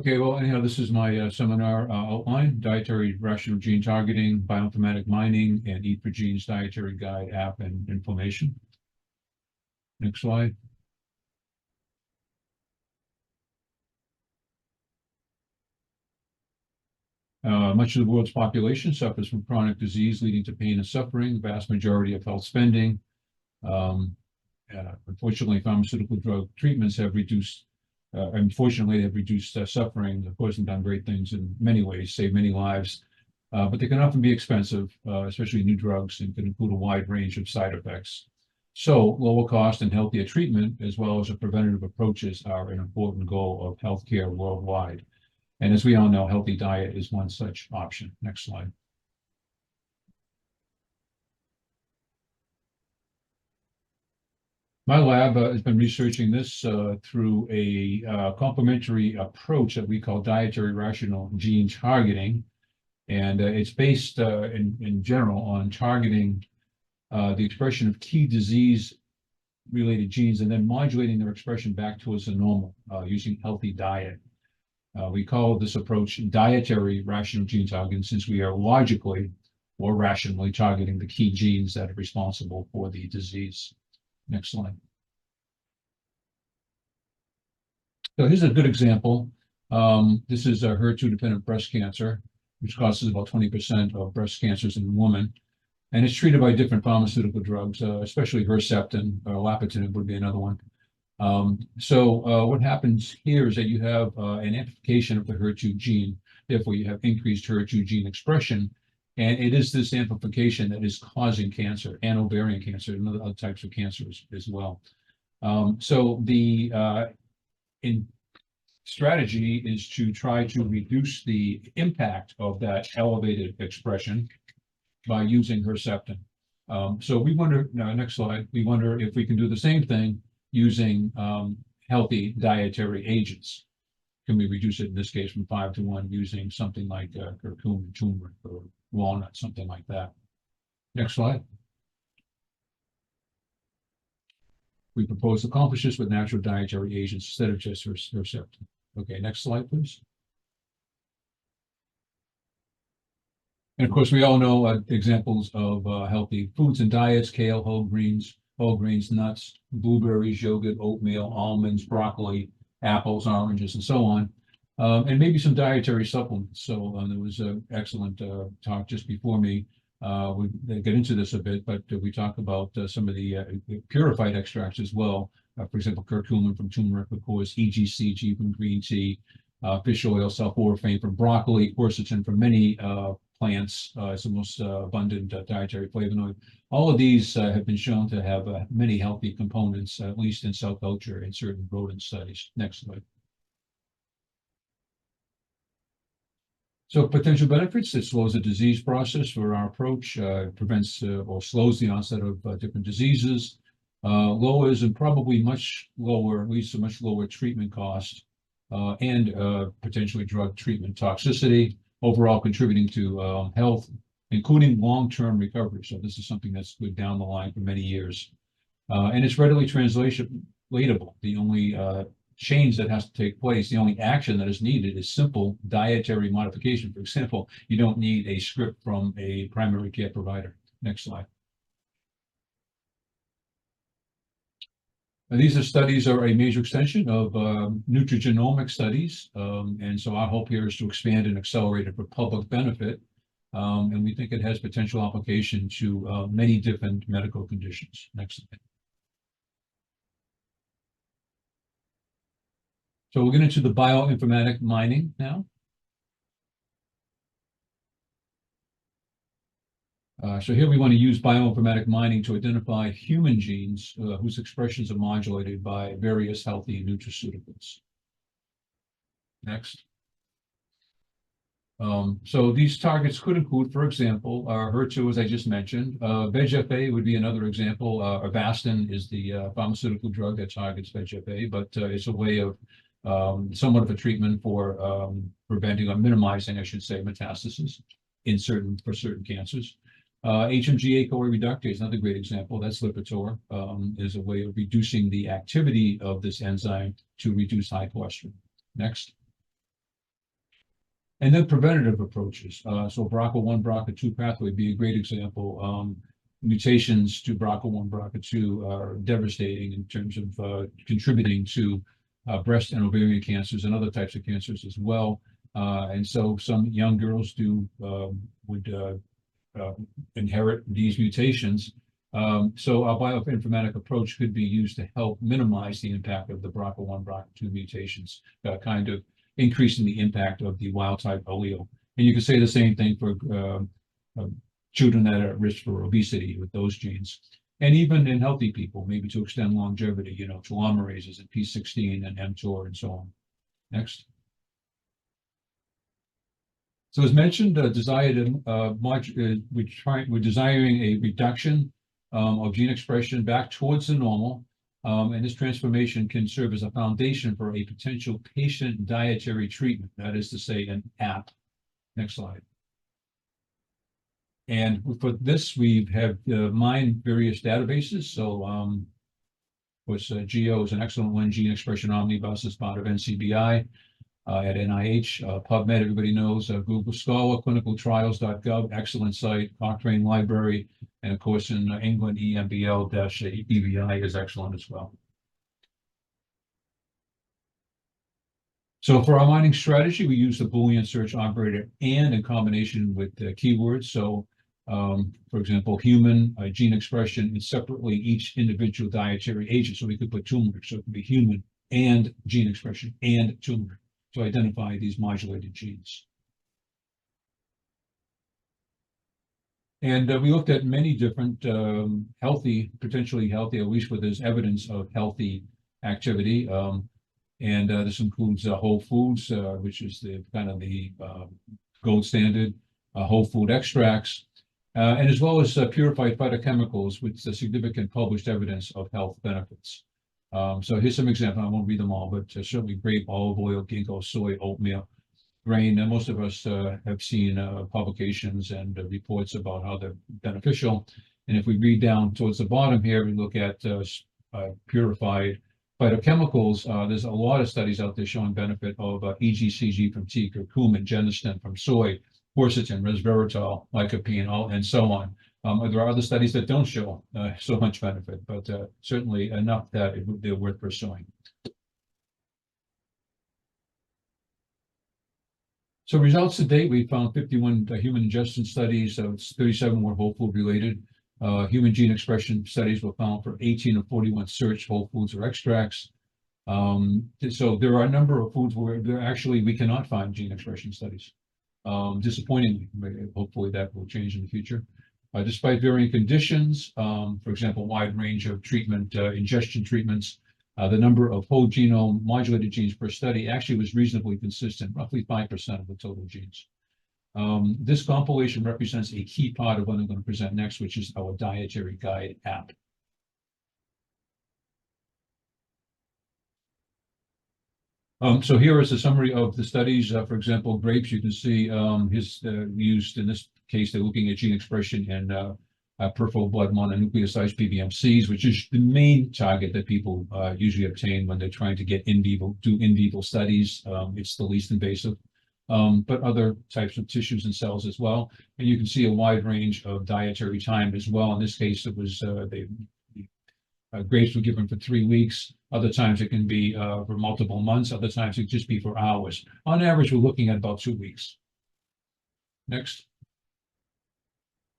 Okay, well, anyhow, this is my seminar outline: dietary rational gene targeting, bioinformatic mining, and Eat4genes dietary guide, app, and inflammation. Next slide. Much of the world's population suffers from chronic disease leading to pain and suffering. The vast majority of health spending. Unfortunately, pharmaceutical drug treatments have reduced suffering, of course, and done great things in many ways, save many lives, but they can often be expensive, especially new drugs, and can include a wide range of side effects. So lower cost and healthier treatment, as well as preventative approaches, are an important goal of healthcare worldwide. And as we all know, healthy diet is one such option. Next slide. My lab has been researching this through a complementary approach that we call dietary rational gene targeting. And it's based in general on targeting the expression of key disease-related genes and then modulating their expression back towards the normal using healthy diet. We call this approach dietary rational gene targeting, since we are logically or rationally targeting the key genes that are responsible for the disease. Next slide. So here's a good example. This is HER2-dependent breast cancer, which causes about 20% of breast cancers in women. And it's treated by different pharmaceutical drugs, especially Herceptin, or lapatinib would be another one. What happens here is that you have an amplification of the HER2 gene. Therefore, you have increased HER2 gene expression. And it is this amplification that is causing cancer, and ovarian cancer, and other types of cancers as well. In strategy is to try to reduce the impact of that elevated expression by using Herceptin. So we wonder, next slide, we wonder if we can do the same thing using healthy dietary agents. Can we reduce it, in this case, from 5 to 1 using something like curcumin, turmeric, or walnut, something like that? Next slide. We propose to accomplish this with natural dietary agents instead of just Herceptin. Okay, next slide, please. And of course, we all know examples of healthy foods and diets: kale, whole grains, nuts, blueberries, yogurt, oatmeal, almonds, broccoli, apples, oranges, and so on. And maybe some dietary supplements. So there was an excellent talk just before me. We'll get into this a bit, but we talk about some of the purified extracts as well. For example, curcumin from turmeric, of course, EGCG from green tea, fish oil, sulforaphane from broccoli, quercetin from many plants. It's the most abundant dietary flavonoid. All of these have been shown to have many healthy components, at least in cell culture in certain rodent studies. Next slide. So potential benefits: it slows the disease process for our approach, prevents or slows the onset of different diseases, lowers and probably much lower, leads to much lower treatment cost, and potentially drug treatment toxicity, overall contributing to health, including long-term recovery. So this is something that's good down the line for many years. And it's readily translatable. The only change that has to take place, the only action that is needed, is simple dietary modification. For example, you don't need a script from a primary care provider. Next slide. These studies are a major extension of nutrigenomic studies. And so our hope here is to expand and accelerate it for public benefit. And we think it has potential application to many different medical conditions. Next slide. So we'll get into the bioinformatic mining now. So here we want to use bioinformatic mining to identify human genes whose expressions are modulated by various healthy nutraceuticals. Next. So these targets could include, for example, HER2, as I just mentioned. VEGF-A would be another example. Avastin is the pharmaceutical drug that targets VEGF-A, but it's a way of somewhat of a treatment for preventing or minimizing, I should say, metastasis for certain cancers. HMG-CoA reductase, another great example. That's Lipitor, is a way of reducing the activity of this enzyme to reduce high cholesterol. Next. And then preventative approaches. So BRCA1, BRCA2 pathway would be a great example. Mutations to BRCA1, BRCA2 are devastating in terms of contributing to breast and ovarian cancers and other types of cancers as well. And so some young girls would inherit these mutations. So a bioinformatic approach could be used to help minimize the impact of the BRCA1, BRCA2 mutations, kind of increasing the impact of the wild type allele. And you can say the same thing for children that are at risk for obesity with those genes. And even in healthy people, maybe to extend longevity, telomerases and P16 and mTOR and so on. Next. So as mentioned, we're desiring a reduction of gene expression back towards the normal. And this transformation can serve as a foundation for a potential patient dietary treatment, that is to say, an app. Next slide. And for this, we have mined various databases. So, of course, GEO is an excellent one, Gene Expression Omnibus is part of NCBI at NIH. PubMed, everybody knows, Google Scholar, clinicaltrials.gov, excellent site, Cochrane Library, and of course in England, EMBL-EBI is excellent as well. So for our mining strategy, we use the Boolean search operator and in combination with keywords. So for example, human gene expression is separately each individual dietary agent. So we could put turmeric. So it could be human and gene expression and turmeric to identify these modulated genes. And we looked at many different potentially healthy, at least where there's evidence of healthy activity. And this includes whole foods, which is the gold standard, whole food extracts, and as well as purified phytochemicals with significant published evidence of health benefits. So here's some examples. I won't read them all, but certainly grape, olive oil, ginkgo, soy, oatmeal, grain. And most of us have seen publications and reports about how they're beneficial. And if we read down towards the bottom here, we look at purified phytochemicals. There's a lot of studies out there showing benefit of EGCG from tea, curcumin, genistein from soy, quercetin, resveratrol, lycopene, and so on. There are other studies that don't show so much benefit, but certainly enough that they're worth pursuing. So results to date, we found 51 human ingestion studies, 37 were whole food related. Human gene expression studies were found for 18 of 41 search whole foods or extracts. So there are a number of foods where we cannot find gene expression studies. Disappointingly, hopefully that will change in the future. Despite varying conditions, for example, wide range of treatment, ingestion treatments, the number of whole genome modulated genes per study actually was reasonably consistent, roughly 5% of the total genes. This compilation represents a key part of what I'm going to present next, which is our dietary guide app. So here is a summary of the studies. For example, grapes, you can see used in this case, they're looking at gene expression in peripheral blood mononucleosides, PBMCs, which is the main target that people usually obtain when they're trying to get do in vivo studies. It's the least invasive, but other types of tissues and cells as well. And you can see a wide range of dietary time as well. In this case, it was grapes were given for 3 weeks. Other times it can be for multiple months. Other times it can just be for hours. On average, we're looking at about 2 weeks. Next.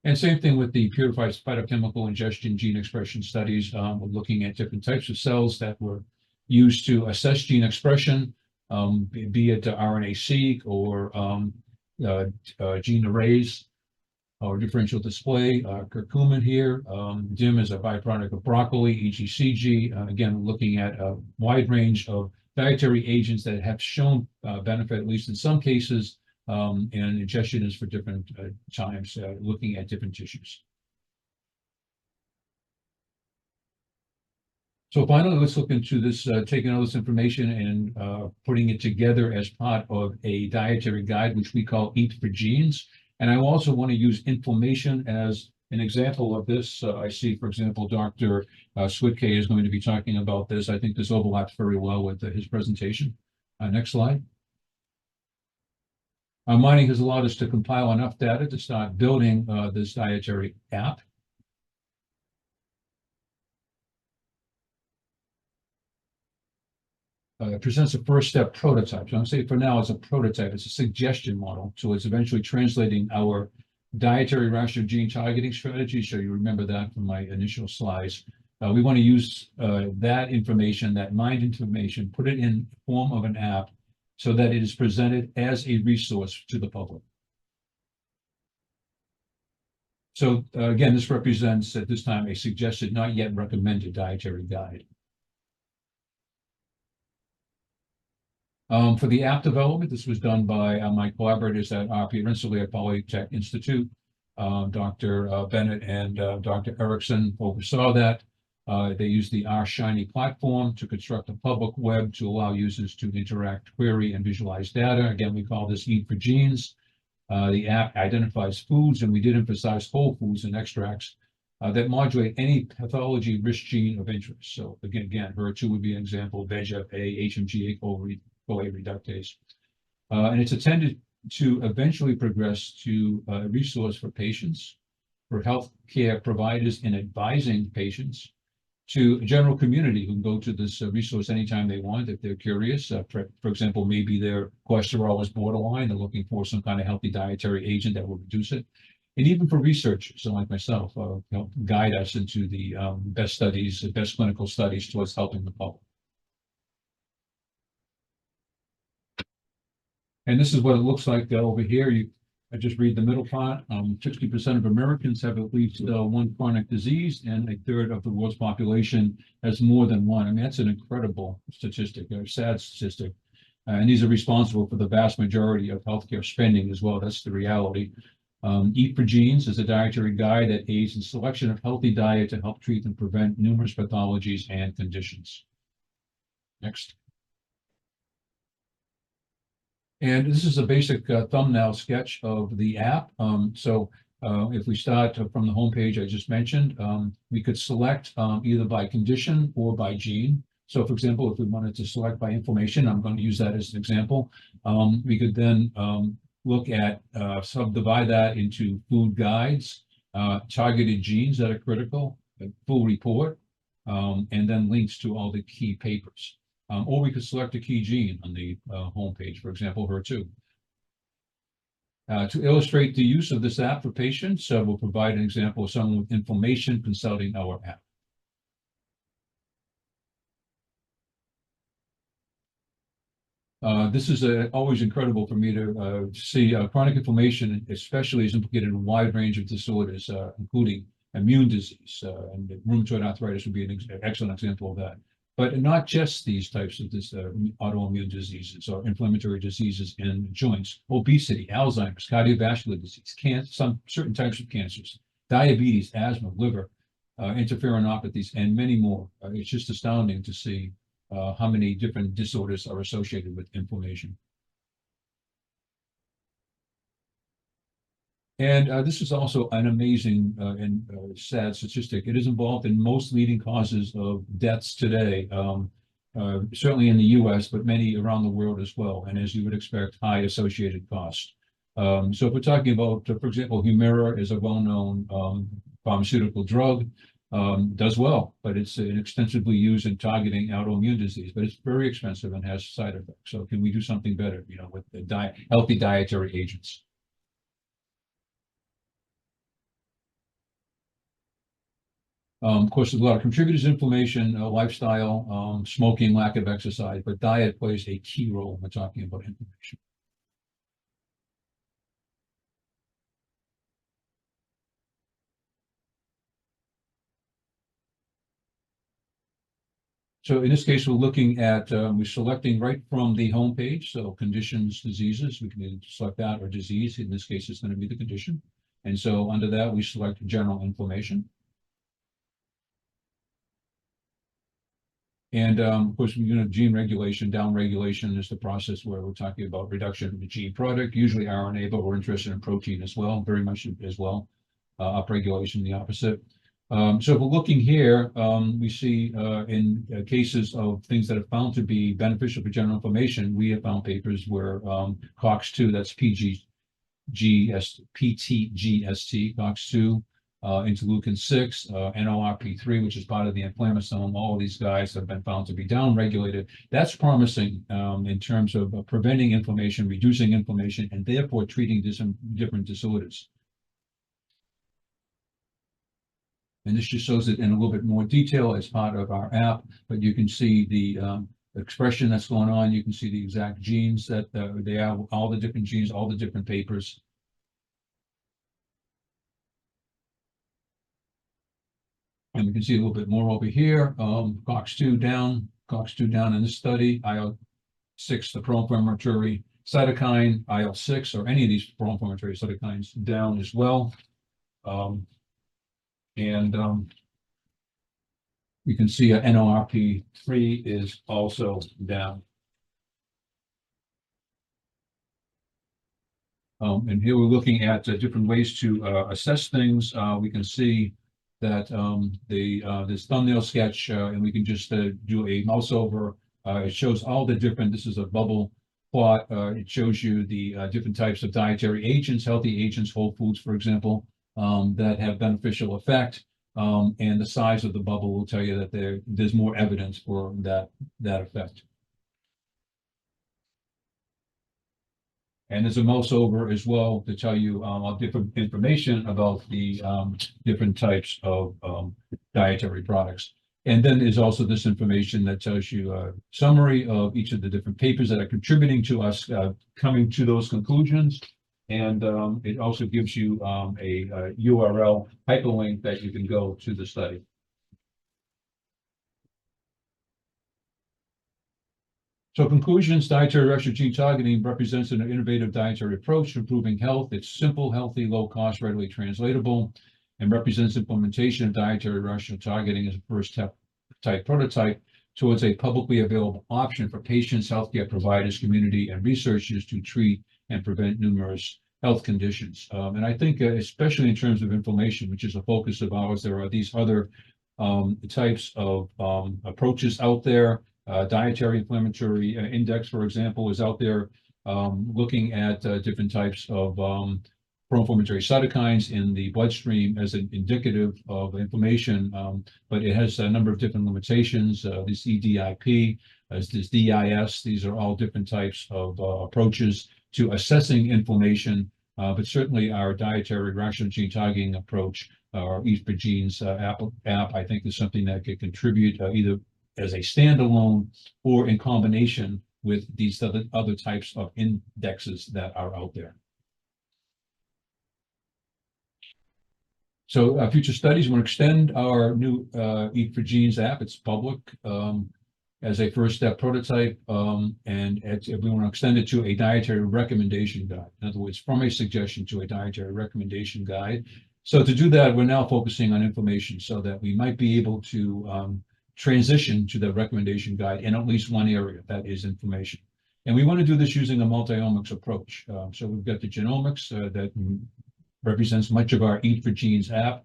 And same thing with the purified phytochemical ingestion gene expression studies. We're looking at different types of cells that were used to assess gene expression, be it RNA-seq or gene arrays or differential display. Curcumin here, DIM is a byproduct of broccoli, EGCG. Again, looking at a wide range of dietary agents that have shown benefit, at least in some cases, and ingestion is for different times, looking at different tissues. So finally, let's look into this, taking all this information and putting it together as part of a dietary guide, which we call Eat4genes. And I also want to use inflammation as an example of this. I see, for example, Dr. Switke is going to be talking about this. I think this overlaps very well with his presentation. Next slide. Mining has allowed us to compile enough data to start building this dietary app. It presents a first step prototype. So I'm saying for now it's a prototype, it's a suggestion model. So it's eventually translating our dietary rational gene targeting strategy. So you remember that from my initial slides. We want to use that information, that mined information, put it in the form of an app so that it is presented as a resource to the public. So again, this represents at this time a suggested, not yet recommended dietary guide. For the app development, this was done by my collaborators at Rensselaer Polytech Institute. Dr. Bennett and Dr. Erickson oversaw that. They used the R-Shiny platform to construct a public web to allow users to interact, query, and visualize data. Again, we call this Eat4genes. The app identifies foods, and we did emphasize whole foods and extracts that modulate any pathology risk gene of interest. So again, HER2 would be an example, VEGF-A, HMG, CoA reductase. And it's intended to eventually progress to a resource for patients, for healthcare providers in advising patients, to a general community who can go to this resource anytime they want if they're curious. For example, maybe their cholesterol is borderline, they're looking for some kind of healthy dietary agent that will reduce it. And even for researchers, so like myself, help guide us into the best studies, the best clinical studies towards helping the public. And this is what it looks like over here. I just read the middle part. 60% of Americans have at least one chronic disease, and a third of the world's population has more than one. I mean, that's an incredible statistic, a sad statistic. And these are responsible for the vast majority of healthcare spending as well. That's the reality. Eat4genes is a dietary guide that aids in selection of healthy diet to help treat and prevent numerous pathologies and conditions. Next. And this is a basic thumbnail sketch of the app. If we start from the homepage I just mentioned, we could select either by condition or by gene. So for example, if we wanted to select by inflammation, I'm going to use that as an example. We could then look at, subdivide that into food guides, targeted genes that are critical, a full report, and then links to all the key papers. Or we could select a key gene on the homepage, for example, HER2. To illustrate the use of this app for patients, we'll provide an example of someone with inflammation consulting our app. This is always incredible for me to see chronic inflammation, especially is implicated in a wide range of disorders, including immune disease, and rheumatoid arthritis would be an excellent example of that. But not just these types of autoimmune diseases or inflammatory diseases in joints, obesity, Alzheimer's, cardiovascular disease, some certain types of cancers, diabetes, asthma, liver, interferonopathies, and many more. It's just astounding to see how many different disorders are associated with inflammation. And this is also an amazing and sad statistic. It is involved in most leading causes of deaths today, certainly in the US, but many around the world as well. And as you would expect, high associated costs. So if we're talking about, for example, Humira is a well-known pharmaceutical drug, does well, but it's extensively used in targeting autoimmune disease, but it's very expensive and has side effects. So can we do something better, with the healthy dietary agents? Of course, there's a lot of contributors: inflammation, lifestyle, smoking, lack of exercise, but diet plays a key role when we're talking about inflammation. So in this case, we're looking at, we're selecting right from the homepage. So conditions, diseases, we can either select that or disease. In this case, it's going to be the condition. And so under that, we select general inflammation. And of course, gene regulation, down regulation is the process where we're talking about reduction of the gene product, usually RNA, but we're interested in protein as well, very much as well. Up regulation, the opposite. So if we're looking here, we see in cases of things that are found to be beneficial for general inflammation, we have found papers where COX-2, that's PTGST, COX-2, interleukin-6, NLRP3, which is part of the inflammasome. All of these guys have been found to be downregulated. That's promising in terms of preventing inflammation, reducing inflammation, and therefore treating different disorders. And this just shows it in a little bit more detail as part of our app, but you can see the expression that's going on. You can see the exact genes that they have, all the different genes, all the different papers. And we can see a little bit more over here. COX-2 down in this study, IL-6, the pro-inflammatory cytokine, IL-6, or any of these pro-inflammatory cytokines down as well. We can see NLRP3 is also down. And here we're looking at different ways to assess things. We can see that this thumbnail sketch, and we can just do a mouse over. It shows all the different, this is a bubble plot. It shows you the different types of dietary agents, healthy agents, whole foods, for example, that have beneficial effect. And the size of the bubble will tell you that there's more evidence for that effect. And there's a mouse over as well to tell you different information about the different types of dietary products. And then there's also this information that tells you a summary of each of the different papers that are contributing to us coming to those conclusions. And it also gives you a URL hyperlink that you can go to the study. So conclusions, dietary rational gene targeting represents an innovative dietary approach to improving health. It's simple, healthy, low cost, readily translatable, and represents implementation of dietary rational targeting as a first type prototype towards a publicly available option for patients, healthcare providers, community, and researchers to treat and prevent numerous health conditions. And I think especially in terms of inflammation, which is a focus of ours, there are these other types of approaches out there. Dietary inflammatory index, for example, is out there looking at different types of pro-inflammatory cytokines in the bloodstream as an indicative of inflammation, but it has a number of different limitations. This EDIP, this DIS, these are all different types of approaches to assessing inflammation, but certainly our dietary rational gene targeting approach, our Eat4genes app, I think is something that could contribute either as a standalone or in combination with these other types of indexes that are out there. So future studies, we want to extend our new Eat4genes app. It's public as a first step prototype, and we want to extend it to a dietary recommendation guide. In other words, from a suggestion to a dietary recommendation guide. So to do that, we're now focusing on inflammation so that we might be able to transition to the recommendation guide in at least one area, that is inflammation. And we want to do this using a multi-omics approach. So we've got the genomics that represents much of our Eat4genes app,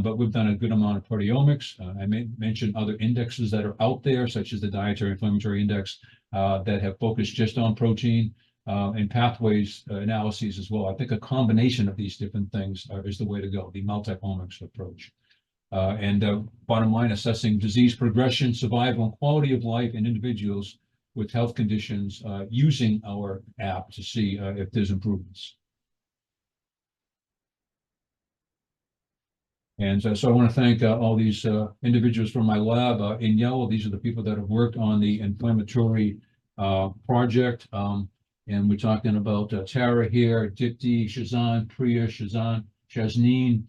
but we've done a good amount of proteomics. I mentioned other indexes that are out there, such as the dietary inflammatory index that have focused just on protein and pathways analyses as well. I think a combination of these different things is the way to go, the multi-omics approach. And bottom line, assessing disease progression, survival, and quality of life in individuals with health conditions using our app to see if there's improvements. And so I want to thank all these individuals from my lab. In yellow, these are the people that have worked on the inflammatory project. And we're talking about Tara here, Dipti, Shazan, Priya, Shazneen,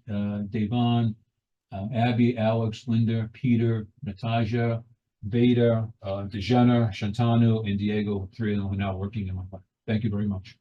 Devon, Abby, Alex, Linda, Peter, Natasha, Veda, Dejana, Shantanu, and Diego, three of them are now working in my lab. Thank you very much.